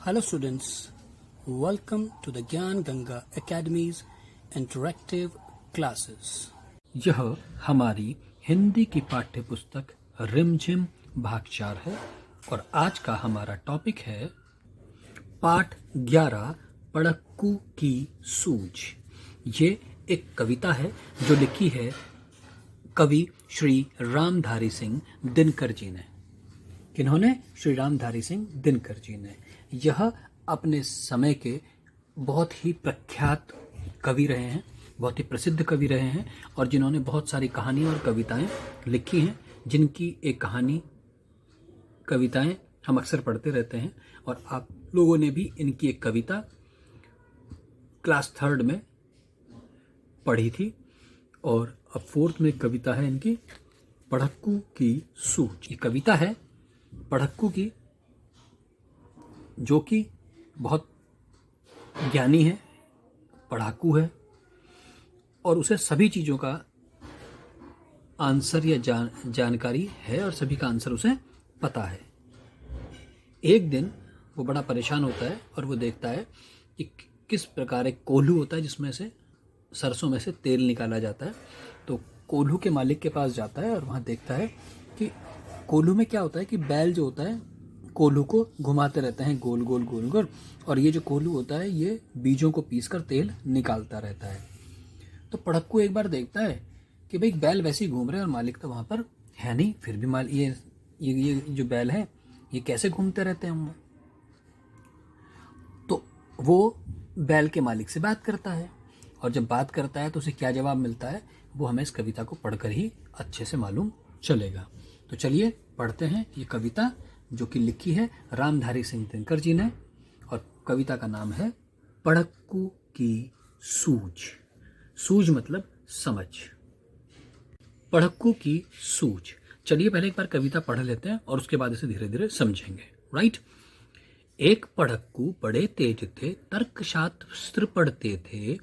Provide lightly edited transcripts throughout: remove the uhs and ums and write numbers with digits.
Hello students, welcome to the Gyan Ganga Academy's interactive classes. यह हमारी हिंदी की पाठ्य पुस्तक रिमझिम भाग 4 है और आज का हमारा टॉपिक है पाठ 11 पढ़क्कू की सूझ। ये एक कविता है जो लिखी है कवि श्री रामधारी सिंह दिनकर जी ने। किन्होंने? श्री रामधारी सिंह दिनकर जी ने। यह अपने समय के बहुत ही प्रख्यात कवि रहे हैं, बहुत ही प्रसिद्ध कवि रहे हैं और जिन्होंने बहुत सारी कहानी और कविताएं लिखी हैं, जिनकी एक कहानी कविताएं हम अक्सर पढ़ते रहते हैं और आप लोगों ने भी इनकी एक कविता क्लास 3rd में पढ़ी थी और अब 4th में कविता है इनकी पढ़क्कू की सूझ। ये कविता है पढ़क्कू की, जो कि बहुत ज्ञानी है, पढ़ाकू है और उसे सभी चीज़ों का आंसर या जानकारी है और सभी का आंसर उसे पता है। एक दिन वो बड़ा परेशान होता है और वो देखता है कि किस प्रकार एक कोल्हू होता है जिसमें से सरसों में से तेल निकाला जाता है। तो कोल्हू के मालिक के पास जाता है और वहाँ देखता है कि कोल्हू में क्या होता है कि बैल जो होता है कोल्हू को घुमाते रहते हैं गोल गोल गोल गोल, और ये जो कोल्हू होता है ये बीजों को पीसकर तेल निकालता रहता है। तो पढ़क्कू एक बार देखता है कि भाई बैल वैसे ही घूम रहे हैं और मालिक तो वहाँ पर है नहीं, फिर भी ये जो बैल है ये कैसे घूमते रहते हैं। तो वो बैल के मालिक से बात करता है और जब बात करता है तो उसे क्या जवाब मिलता है वो हमें इस कविता को पढ़कर ही अच्छे से मालूम चलेगा। तो चलिए पढ़ते हैं ये कविता, जो कि लिखी है रामधारी सिंह दिनकर जी ने और कविता का नाम है पढ़क्कू की सूझ। सूझ मतलब समझ। पढ़क्कू की सूझ। चलिए पहले एक बार कविता पढ़ लेते हैं और उसके बाद इसे धीरे धीरे समझेंगे। राइट। एक पढ़क्कू बड़े तेज थे, तर्कशास्त्र पढ़ते थे,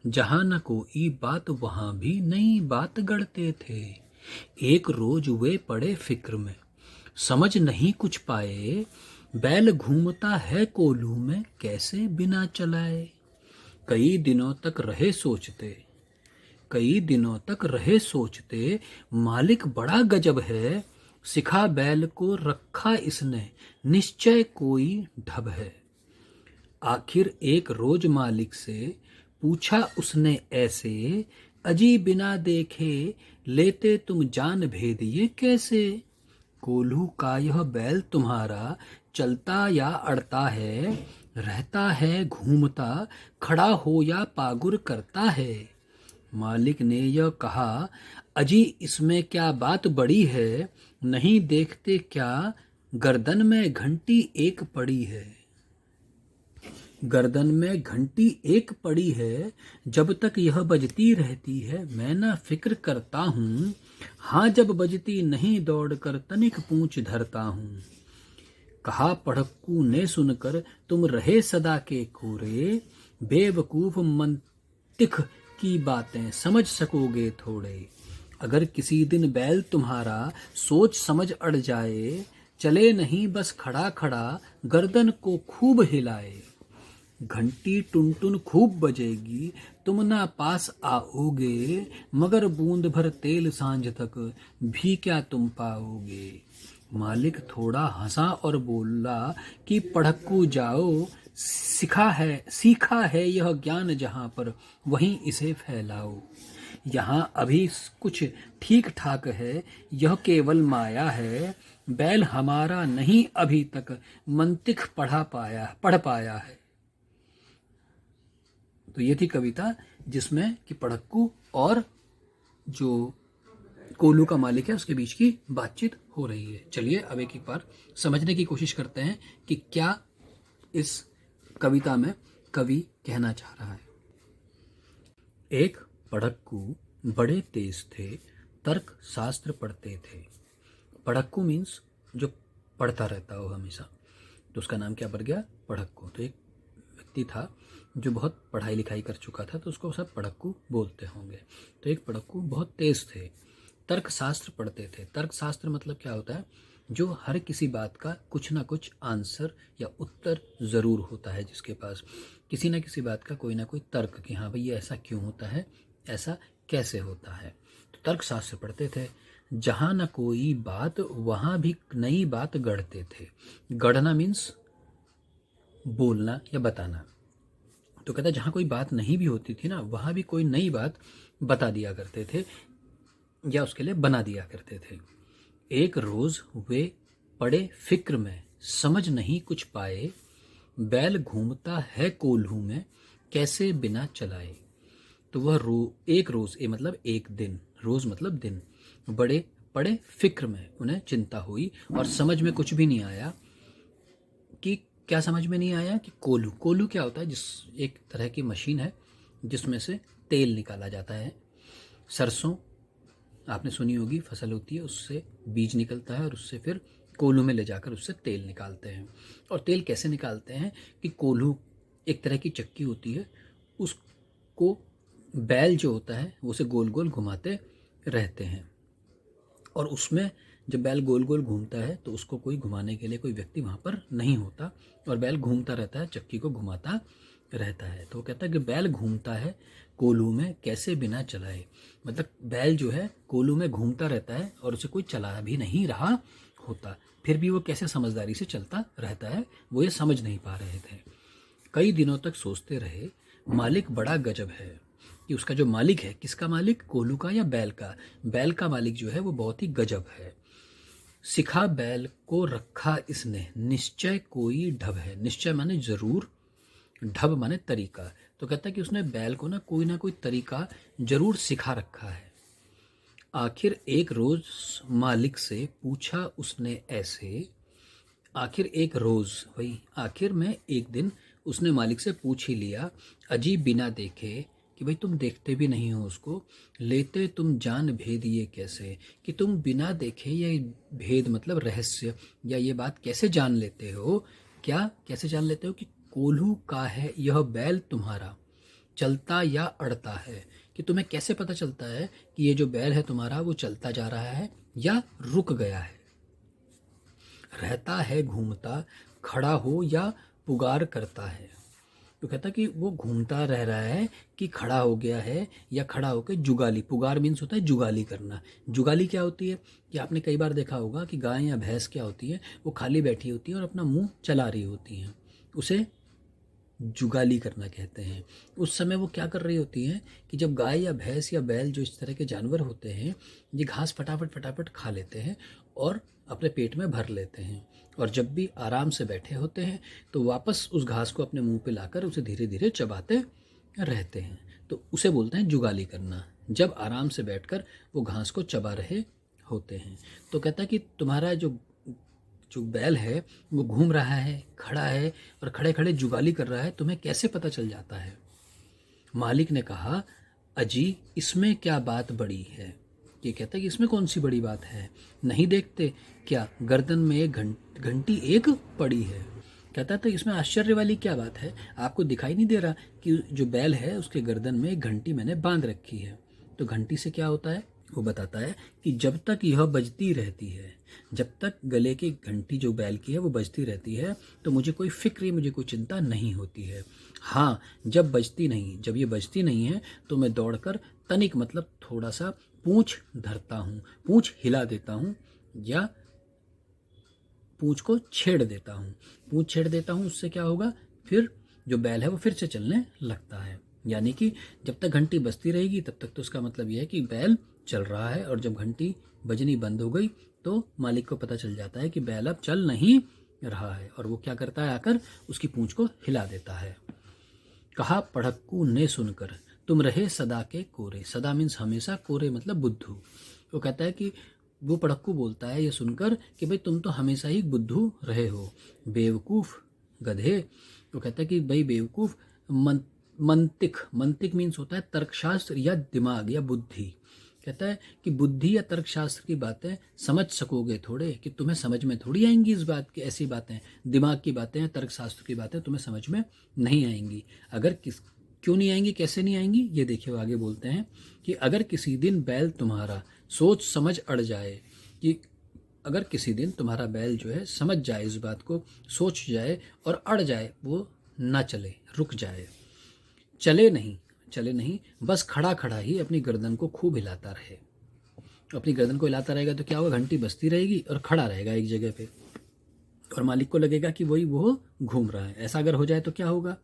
जहां न कोई बात वहां भी नई बात गढ़ते थे। एक रोज वे पड़े फिक्र में, समझ नहीं कुछ पाए, बैल घूमता है कोल्हू में कैसे बिना चलाए। कई दिनों तक रहे सोचते, मालिक बड़ा गजब है, सिखा बैल को रखा इसने, निश्चय कोई ढब है। आखिर एक रोज मालिक से पूछा उसने ऐसे, अजी बिना देखे लेते तुम जान भेद ये कैसे। कोल्हू का यह बैल तुम्हारा चलता या अड़ता है, रहता है घूमता, खड़ा हो या पागुर करता है। मालिक ने यह कहा, अजी इसमें क्या बात बड़ी है, नहीं देखते क्या गर्दन में घंटी एक पड़ी है। गर्दन में घंटी एक पड़ी है, जब तक यह बजती रहती है मैं ना फिक्र करता हूँ, हाँ जब बजती नहीं दौड़कर तनिक पूंछ धरता हूँ। कहा पढ़क्कू ने सुनकर, तुम रहे सदा के कोरे, बेवकूफ मंतिख की बातें समझ सकोगे थोड़े। अगर किसी दिन बैल तुम्हारा सोच समझ अड़ जाए, चले नहीं बस खड़ा खड़ा गर्दन को खूब हिलाए। घंटी टुन टुन खूब बजेगी, तुम ना पास आओगे, मगर बूंद भर तेल सांझ तक भी क्या तुम पाओगे। मालिक थोड़ा हंसा और बोला कि पढ़क्कू जाओ, सीखा है यह ज्ञान जहाँ पर, वहीं इसे फैलाओ। यहाँ अभी कुछ ठीक ठाक है, यह केवल माया है, बैल हमारा नहीं अभी तक मंतिख पढ़ पाया है। तो ये थी कविता जिसमें कि पढ़क्कू और जो कोल्हू का मालिक है उसके बीच की बातचीत हो रही है। चलिए अब एक बार समझने की कोशिश करते हैं कि क्या इस कविता में कवि कहना चाह रहा है। एक पढ़क्कू बड़े तेज थे, तर्क शास्त्र पढ़ते थे। पढ़क्कू मीन्स जो पढ़ता रहता हो हमेशा, तो उसका नाम क्या पड़ गया? पढ़क्कू। तो एक व्यक्ति था जो बहुत पढ़ाई लिखाई कर चुका था, तो उसको सब पढ़क्कू बोलते होंगे। तो एक पढ़क्कू बहुत तेज थे, तर्कशास्त्र पढ़ते थे। तर्कशास्त्र मतलब क्या होता है? जो हर किसी बात का कुछ ना कुछ आंसर या उत्तर ज़रूर होता है, जिसके पास किसी ना किसी बात का कोई ना कोई तर्क कि हाँ भाई ये ऐसा क्यों होता है, ऐसा कैसे होता है। तो तर्कशास्त्र पढ़ते थे। जहाँ ना कोई बात वहाँ भी नई बात गढ़ते थे। गढ़ना मीन्स बोलना या बताना। तो कहता है जहाँ कोई बात नहीं भी होती थी ना, वहाँ भी कोई नई बात बता दिया करते थे या उसके लिए बना दिया करते थे। एक रोज वे पड़े फिक्र में, समझ नहीं कुछ पाए, बैल घूमता है कोल्हू में, कैसे बिना चलाए। तो वह एक रोज, ए मतलब एक दिन, रोज मतलब दिन, बड़े पड़े फिक्र में, उन्हें चिंता हुई और समझ में कुछ भी नहीं आया कि क्या समझ में नहीं आया कि कोल्हू, कोल्हू क्या होता है, जिस एक तरह की मशीन है जिसमें से तेल निकाला जाता है। सरसों आपने सुनी होगी, फसल होती है, उससे बीज निकलता है और उससे फिर कोल्हू में ले जाकर उससे तेल निकालते हैं। और तेल कैसे निकालते हैं कि कोल्हू एक तरह की चक्की होती है, उसको बैल जो होता है वो उसे गोल गोल घुमाते रहते हैं। और उसमें जब बैल गोल गोल घूमता है तो उसको कोई घुमाने के लिए कोई व्यक्ति वहाँ पर नहीं होता और बैल घूमता रहता है, चक्की को घुमाता रहता है। तो वो कहता है कि बैल घूमता है कोल्हू में, कैसे बिना चलाए। मतलब बैल जो है कोल्हू में घूमता रहता है और उसे कोई चला भी नहीं रहा होता, फिर भी वो कैसे समझदारी से चलता रहता है, वो ये समझ नहीं पा रहे थे। कई दिनों तक सोचते रहे, मालिक बड़ा गजब है कि उसका जो मालिक है, किसका मालिक, कोल्हू का या बैल का। बैल का मालिक जो है वो बहुत ही गजब है। सिखा बैल को रखा इसने, निश्चय कोई ढब है। निश्चय माने जरूर, ढब माने तरीका। तो कहता है कि उसने बैल को ना कोई तरीका जरूर सिखा रखा है। आखिर एक रोज मालिक से पूछा उसने ऐसे, आखिर एक रोज, वही आखिर में एक दिन उसने मालिक से पूछ ही लिया, अजीब बिना देखे, कि भाई तुम देखते भी नहीं हो उसको, लेते तुम जान भेद ये कैसे, कि तुम बिना देखे ये भेद मतलब रहस्य या ये बात कैसे जान लेते हो, क्या कैसे जान लेते हो कि कोल्हू का है यह बैल तुम्हारा, चलता या अड़ता है। कि तुम्हें कैसे पता चलता है कि ये जो बैल है तुम्हारा वो चलता जा रहा है या रुक गया है। रहता है घूमता, खड़ा हो या पुकार करता है। तो कहता कि वो घूमता रह रहा है कि खड़ा हो गया है या खड़ा होकर जुगाली, पुगार मीन्स होता है जुगाली करना। जुगाली क्या होती है कि आपने कई बार देखा होगा कि गाय या भैंस क्या होती है, वो खाली बैठी होती है और अपना मुंह चला रही होती हैं, उसे जुगाली करना कहते हैं। उस समय वो क्या कर रही होती हैं कि जब गाय या भैंस या बैल जो इस तरह के जानवर होते हैं, ये घास फटाफट फटाफट खा लेते हैं और अपने पेट में भर लेते हैं, और जब भी आराम से बैठे होते हैं तो वापस उस घास को अपने मुंह पे लाकर उसे धीरे धीरे चबाते रहते हैं। तो उसे बोलते हैं जुगाली करना, जब आराम से बैठकर वो घास को चबा रहे होते हैं। तो कहता है कि तुम्हारा जो जो बैल है वो घूम रहा है, खड़ा है और खड़े खड़े जुगाली कर रहा है, तुम्हें कैसे पता चल जाता है। मालिक ने कहा, अजी इसमें क्या बात बड़ी है। ये कहता है कि इसमें कौन सी बड़ी बात है, नहीं देखते क्या गर्दन में एक घंटी एक पड़ी है। कहता था इसमें आश्चर्य वाली क्या बात है, आपको दिखाई नहीं दे रहा कि जो बैल है उसके गर्दन में एक घंटी मैंने बांध रखी है। तो घंटी से क्या होता है, वो बताता है कि जब तक यह बजती रहती है, जब तक गले की घंटी जो बैल की है वो बजती रहती है, तो मुझे कोई फिक्र, मुझे कोई चिंता नहीं होती है। हाँ, जब बजती नहीं, जब ये बजती नहीं है तो मैं दौड़कर तनिक मतलब थोड़ा सा पूंछ धरता हूँ, पूंछ हिला देता हूँ या पूंछ को छेड़ देता हूँ। पूंछ छेड़ देता हूँ, उससे क्या होगा, फिर जो बैल है वो फिर से चलने लगता है। यानी कि जब तक घंटी बजती रहेगी तब तक तो उसका मतलब यह है कि बैल चल रहा है, और जब घंटी बजनी बंद हो गई तो मालिक को पता चल जाता है कि बैल अब चल नहीं रहा है, और वो क्या करता है, आकर उसकी पूंछ को हिला देता है। कहा पढ़क्कू ने सुनकर, तुम रहे सदा के कोरे। सदा मीन्स हमेशा, कोरे मतलब बुद्धू। वो कहता है कि वो पढ़क्कू बोलता है ये सुनकर कि भाई तुम तो हमेशा ही बुद्धू रहे हो, बेवकूफ़ गधे। वो कहता है कि भाई बेवकूफ़, मंतिक, मंतिक मीन्स होता है तर्कशास्त्र या दिमाग या बुद्धि। कहता है कि बुद्धि या तर्कशास्त्र की बातें समझ सकोगे थोड़े, कि तुम्हें समझ में थोड़ी आएंगी इस बात की, ऐसी बातें दिमाग की बातें, तर्कशास्त्र की बातें तुम्हें समझ में नहीं आएंगी। अगर क्यों नहीं आएंगी, कैसे नहीं आएंगी, ये देखिए वो आगे बोलते हैं कि अगर किसी दिन बैल तुम्हारा सोच समझ अड़ जाए कि अगर किसी दिन तुम्हारा बैल जो है समझ जाए इस बात को, सोच जाए और अड़ जाए, वो ना चले, रुक जाए, चले नहीं, बस खड़ा खड़ा ही अपनी गर्दन को खूब हिलाता रहे। अपनी गर्दन को हिलाता रहेगा तो क्या होगा, घंटी बजती रहेगी और खड़ा रहेगा एक जगह पे, और मालिक को लगेगा कि वही वो घूम रहा है। ऐसा अगर हो जाए तो क्या होगा,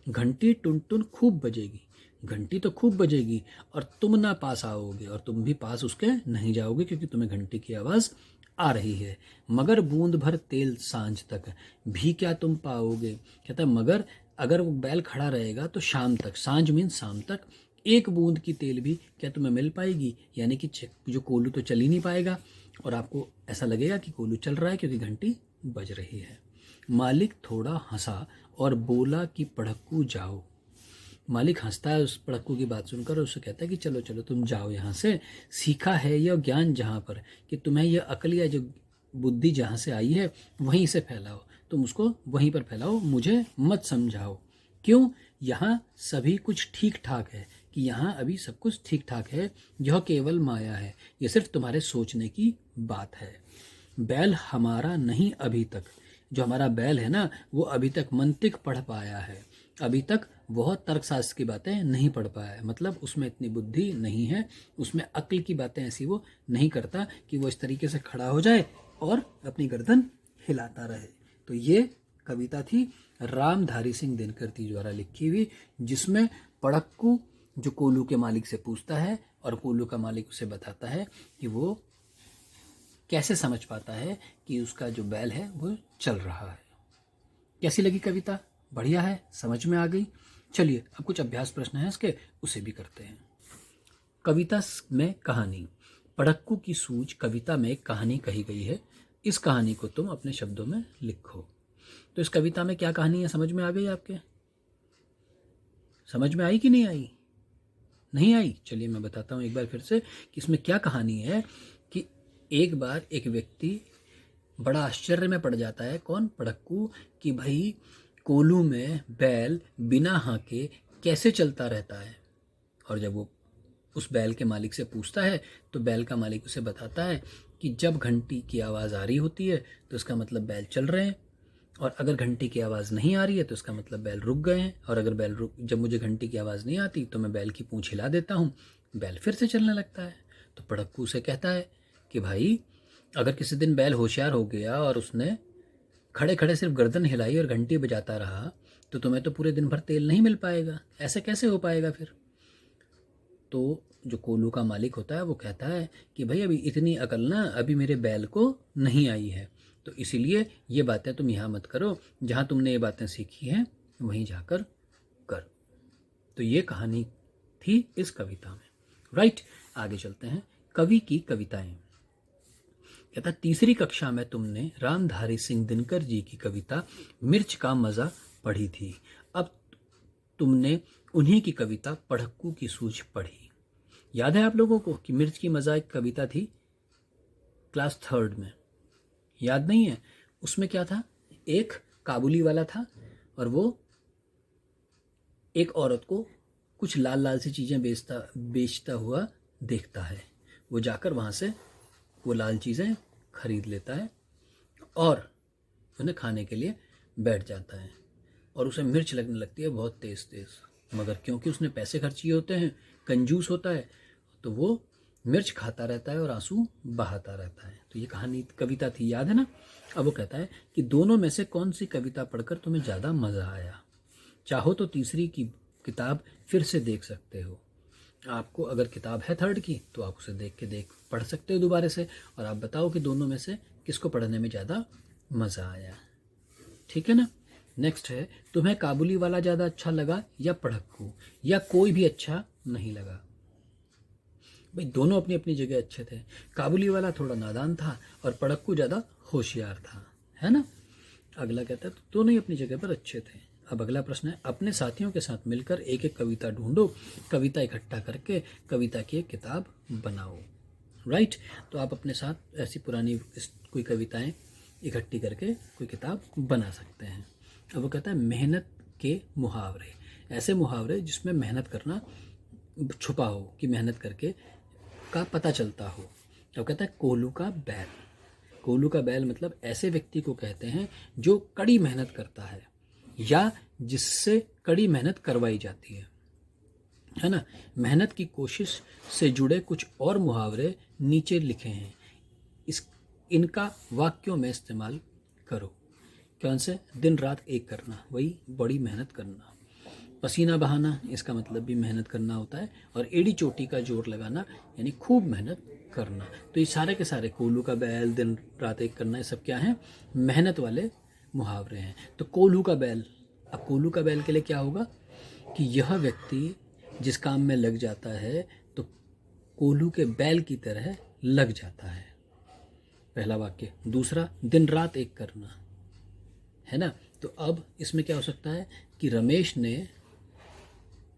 घंटी टुन टुन खूब बजेगी, घंटी तो खूब बजेगी और तुम ना पास आओगे, और तुम भी पास उसके नहीं जाओगे क्योंकि तुम्हें घंटी की आवाज़ आ रही है। मगर बूंद भर तेल सांझ तक भी क्या तुम पाओगे। कहता है मगर अगर वो बैल खड़ा रहेगा तो शाम तक, सांझ मीन शाम तक, एक बूंद की तेल भी क्या तुम्हें मिल पाएगी। यानी कि जो कोल्हू तो चल ही नहीं पाएगा और आपको ऐसा लगेगा कि कोल्हू चल रहा है क्योंकि घंटी बज रही है। मालिक थोड़ा हंसा और बोला कि पढ़क्कू जाओ। मालिक हंसता है उस पढ़क्कू की बात सुनकर और उससे कहता है कि चलो चलो तुम जाओ यहाँ से, सीखा है यह ज्ञान जहाँ पर कि तुम्हें यह अकल या जो बुद्धि जहाँ से आई है वहीं से फैलाओ, तुम उसको वहीं पर फैलाओ, मुझे मत समझाओ। क्यों, यहाँ सभी कुछ ठीक ठाक है, कि यहाँ अभी सब कुछ ठीक ठाक है, यह केवल माया है, यह सिर्फ तुम्हारे सोचने की बात है। बैल हमारा नहीं अभी तक, जो हमारा बैल है ना वो अभी तक मंतिक पढ़ पाया है, अभी तक वह तर्कशास्त्र की बातें नहीं पढ़ पाया है, मतलब उसमें इतनी बुद्धि नहीं है, उसमें अक्ल की बातें ऐसी वो नहीं करता कि वो इस तरीके से खड़ा हो जाए और अपनी गर्दन हिलाता रहे। तो ये कविता थी रामधारी सिंह दिनकर जी द्वारा लिखी हुई, जिसमें पढ़क्कू जो कोल्हू के मालिक से पूछता है और कोल्हू का मालिक उसे बताता है कि वो कैसे समझ पाता है कि उसका जो बैल है वो चल रहा है। कैसी लगी कविता, बढ़िया है, समझ में आ गई। चलिए अब कुछ अभ्यास प्रश्न हैं इसके, उसे भी करते हैं। कविता में कहानी, पढ़क्कू की सूझ कविता में एक कहानी कही गई है, इस कहानी को तुम अपने शब्दों में लिखो। तो इस कविता में क्या कहानी है, समझ में आ गई आपके, समझ में आई कि नहीं आई, नहीं आई। चलिए मैं बताता हूँ एक बार फिर से कि इसमें क्या कहानी है। कि एक बार एक व्यक्ति बड़ा आश्चर्य में पड़ जाता है, कौन, पढ़क्कू, कि भाई कोल्हू में बैल बिना हांके कैसे चलता रहता है। और जब वो उस बैल के मालिक से पूछता है तो बैल का मालिक उसे बताता है कि जब घंटी की आवाज़ आ रही होती है तो इसका मतलब बैल चल रहे हैं, और अगर घंटी की आवाज़ नहीं आ रही है तो इसका मतलब बैल रुक गए हैं, और अगर जब मुझे घंटी की आवाज़ नहीं आती तो मैं बैल की पूँछ हिला देता हूँ, बैल फिर से चलने लगता है। तो पढ़क्कू से कहता है कि भाई अगर किसी दिन बैल होशियार हो गया और उसने खड़े खड़े सिर्फ गर्दन हिलाई और घंटी बजाता रहा तो तुम्हें तो पूरे दिन भर तेल नहीं मिल पाएगा, ऐसे कैसे हो पाएगा फिर। तो जो कोल्हू का मालिक होता है वो कहता है कि भाई अभी इतनी अकल ना अभी मेरे बैल को नहीं आई है, तो इसीलिए ये बातें तुम यहाँ मत करो, जहाँ तुमने ये बातें सीखी हैं वहीं जाकर कर। तो ये कहानी थी इस कविता में, राइट। आगे चलते हैं, कवि की कविताएं। कहता तीसरी कक्षा में तुमने रामधारी सिंह दिनकर जी की कविता मिर्च का मज़ा पढ़ी थी, अब तुमने उन्हीं की कविता पढ़क्कू की सूझ पढ़ी। याद है आप लोगों को कि मिर्च की मज़ा एक कविता थी क्लास 3rd में, याद नहीं है। उसमें क्या था, एक काबुली वाला था और वो एक औरत को कुछ लाल लाल सी चीज़ें बेचता हुआ देखता है, वो जाकर वहाँ से वो लाल चीज़ें खरीद लेता है और उन्हें खाने के लिए बैठ जाता है, और उसे मिर्च लगने लगती है बहुत तेज़ तेज़, मगर क्योंकि उसने पैसे खर्च किए होते हैं, कंजूस होता है, तो वो मिर्च खाता रहता है और आंसू बहाता रहता है। तो ये कहानी कविता थी, याद है ना। अब वो कहता है कि दोनों में से कौन सी कविता पढ़कर तुम्हें ज़्यादा मज़ा आया, चाहो तो तीसरी की किताब फिर से देख सकते हो। आपको अगर किताब है 3rd की तो आप उसे पढ़ सकते हो दोबारा से, और आप बताओ कि दोनों में से किसको पढ़ने में ज़्यादा मज़ा आया, ठीक है ना। नेक्स्ट है, तुम्हें काबुली वाला ज़्यादा अच्छा लगा या पढ़क्कू, या कोई भी अच्छा नहीं लगा। भाई दोनों अपनी अपनी जगह अच्छे थे, काबुली वाला थोड़ा नादान था और पढ़क्कू ज़्यादा होशियार था, है ना। अगला कहता है तो दोनों ही अपनी जगह पर अच्छे थे। अब अगला प्रश्न है, अपने साथियों के साथ मिलकर एक एक कविता ढूंढो, कविता इकट्ठा करके कविता की एक किताब बनाओ, राइट। तो आप अपने साथ ऐसी पुरानी कोई कविताएं इकट्ठी करके कोई किताब बना सकते हैं। अब वो कहता है मेहनत के मुहावरे, ऐसे मुहावरे जिसमें मेहनत करना छुपा हो, कि मेहनत करके का पता चलता हो। अब कहता है कोल्हू का बैल, कोल्हू का बैल मतलब ऐसे व्यक्ति को कहते हैं जो कड़ी मेहनत करता है या जिससे कड़ी मेहनत करवाई जाती है ना। मेहनत की कोशिश से जुड़े कुछ और मुहावरे नीचे लिखे हैं, इनका वाक्यों में इस्तेमाल करो। कौन से? दिन रात एक करना, वही बड़ी मेहनत करना। पसीना बहाना, इसका मतलब भी मेहनत करना होता है। और एड़ी चोटी का जोर लगाना यानी खूब मेहनत करना। तो ये सारे के सारे कोल्हू का बैल, दिन रात एक करना, ये सब क्या है? मेहनत वाले मुहावरे हैं। तो कोल्हू का बैल, अब कोल्हू का बैल के लिए क्या होगा कि यह व्यक्ति जिस काम में लग जाता है तो कोल्हू के बैल की तरह लग जाता है। पहला वाक्य। दूसरा, दिन रात एक करना, है ना। तो अब इसमें क्या हो सकता है कि रमेश ने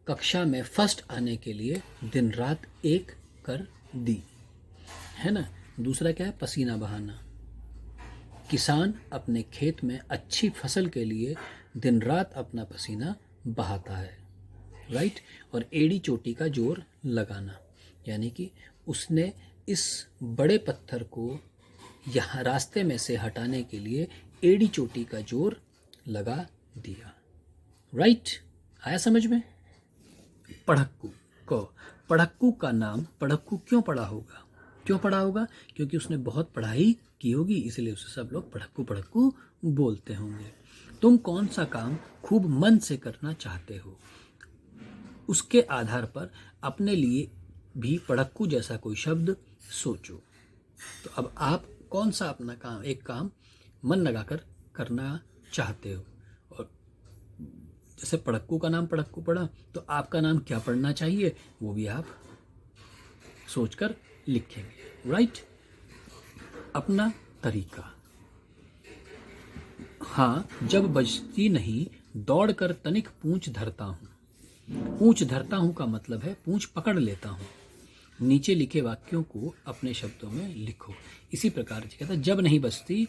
कक्षा में फर्स्ट आने के लिए दिन रात एक कर दी, है ना। दूसरा क्या है? पसीना बहाना। किसान अपने खेत में अच्छी फसल के लिए दिन रात अपना पसीना बहाता है, राइट। और एड़ी चोटी का जोर लगाना, यानी कि उसने इस बड़े पत्थर को यहाँ रास्ते में से हटाने के लिए एड़ी चोटी का जोर लगा दिया, राइट। आया समझ में? पढ़क्कू को, पढ़क्कू का नाम पढ़क्कू क्यों पड़ा होगा? क्यों पड़ा होगा? क्योंकि उसने बहुत पढ़ाई की होगी, इसलिए उसे सब लोग पढ़क्कू पढ़क्कू बोलते होंगे। तुम कौन सा काम खूब मन से करना चाहते हो, उसके आधार पर अपने लिए भी पढ़क्कू जैसा कोई शब्द सोचो। तो अब आप कौन सा अपना काम, एक काम मन लगाकर करना चाहते हो, और जैसे पढ़क्कू का नाम पढ़क्कू पढ़ा, तो आपका नाम क्या पढ़ना चाहिए वो भी आप सोचकर लिखेंगे, राइट। अपना तरीका। हाँ, जब बजती नहीं दौड़कर तनिक पूंछ धरता हूँ। पूंछ धरता हूँ का मतलब है पूंछ पकड़ लेता हूँ। नीचे लिखे वाक्यों को अपने शब्दों में लिखो। इसी प्रकार से कहता है जब नहीं बजती,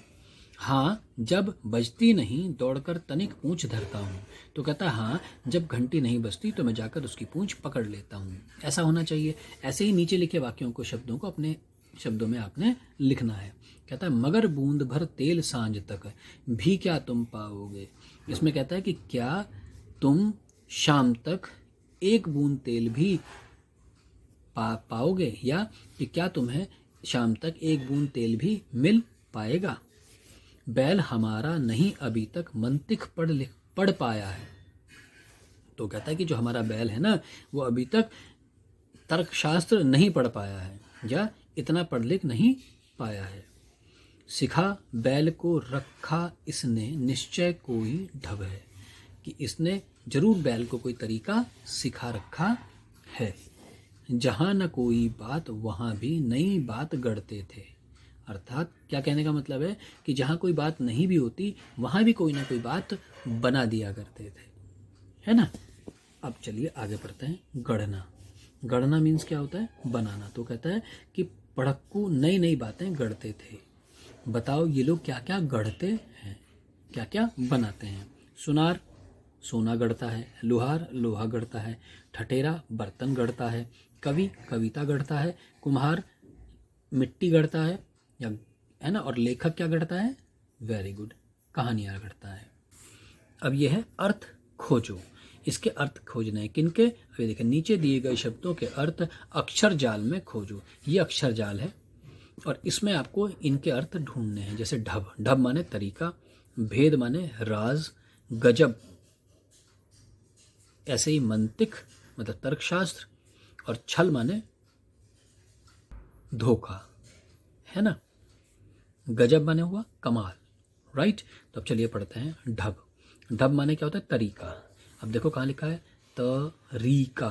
हाँ जब बजती नहीं दौड़कर तनिक पूंछ धरता हूँ। तो कहता है हाँ जब घंटी नहीं बजती तो मैं जाकर उसकी पूंछ पकड़ लेता हूँ। ऐसा होना चाहिए। ऐसे ही नीचे लिखे वाक्यों को, शब्दों को अपने शब्दों में आपने लिखना है। कहता है मगर बूंद भर तेल सांझ तक भी क्या तुम पाओगे। इसमें कहता है कि क्या तुम शाम तक एक बूंद तेल भी पाओगे, या कि क्या तुम्हें शाम तक एक बूंद तेल भी मिल पाएगा। बैल हमारा नहीं अभी तक मंतिक पढ़ पाया है। तो कहता है कि जो हमारा बैल है ना, वो अभी तक तर्कशास्त्र नहीं पढ़ पाया है या इतना पढ़ लिख नहीं पाया है। सिखा बैल को रखा इसने निश्चय कोई ढब है, कि इसने जरूर बैल को कोई तरीका सिखा रखा है। जहाँ न कोई बात वहाँ भी नई बात गढ़ते थे। अर्थात क्या कहने का मतलब है कि जहाँ कोई बात नहीं भी होती वहाँ भी कोई ना कोई बात बना दिया करते थे, है ना। अब चलिए आगे बढ़ते हैं। गढ़ना। गढ़ना मीन्स क्या होता है? बनाना। तो कहता है कि पढ़क्कू नई नई बातें गढ़ते थे। बताओ ये लोग क्या क्या गढ़ते हैं, क्या क्या बनाते हैं। सुनार सोना गढ़ता है, लोहार लोहा गढ़ता है, ठठेरा बर्तन गढ़ता है, कवि कविता गढ़ता है, कुम्हार मिट्टी गढ़ता है, या है ना, और लेखक क्या गढ़ता है? वेरी गुड, कहानियाँ गढ़ता है। अब यह है अर्थ खोजो। इसके अर्थ खोजने हैं किनके? अभी देखें नीचे दिए गए शब्दों के अर्थ अक्षर जाल में खोजो। ये अक्षर जाल है और इसमें आपको इनके अर्थ ढूंढने हैं। जैसे ढब, ढब माने तरीका, भेद माने राज, गजब ऐसे ही मंतिक मतलब तर्कशास्त्र, और छल माने धोखा, है ना। गजब माने हुआ कमाल, राइट। तो अब चलिए पढ़ते हैं ढब। ढब माने क्या होता है? तरीका। अब देखो कहाँ लिखा है? तरीका,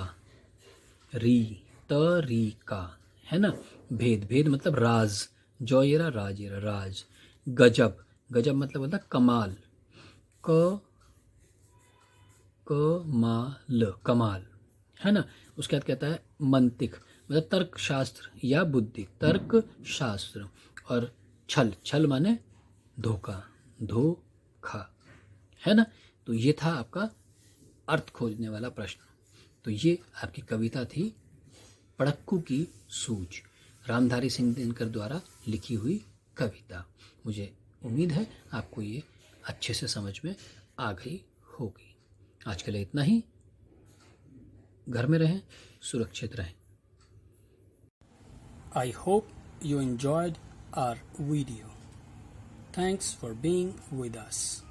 री तरीका, है ना। भेद, भेद मतलब राज, जो ये रहा राज, ये रहा राज। गजब, गजब मतलब होता है कमाल, कमाल, कमाल, है ना। उसके बाद कहता है मंतिक मतलब तर्क शास्त्र या बुद्धि, तर्क शास्त्र। और छल, छल माने धोखा, धोखा, है ना। तो ये था आपका अर्थ खोजने वाला प्रश्न। तो ये आपकी कविता थी पढ़क्कू की सूझ, रामधारी सिंह दिनकर द्वारा लिखी हुई कविता। मुझे उम्मीद है आपको ये अच्छे से समझ में आ गई होगी। आज के लिए इतना ही। घर में रहें, सुरक्षित रहें। I hope you enjoyed our video. Thanks for being with us.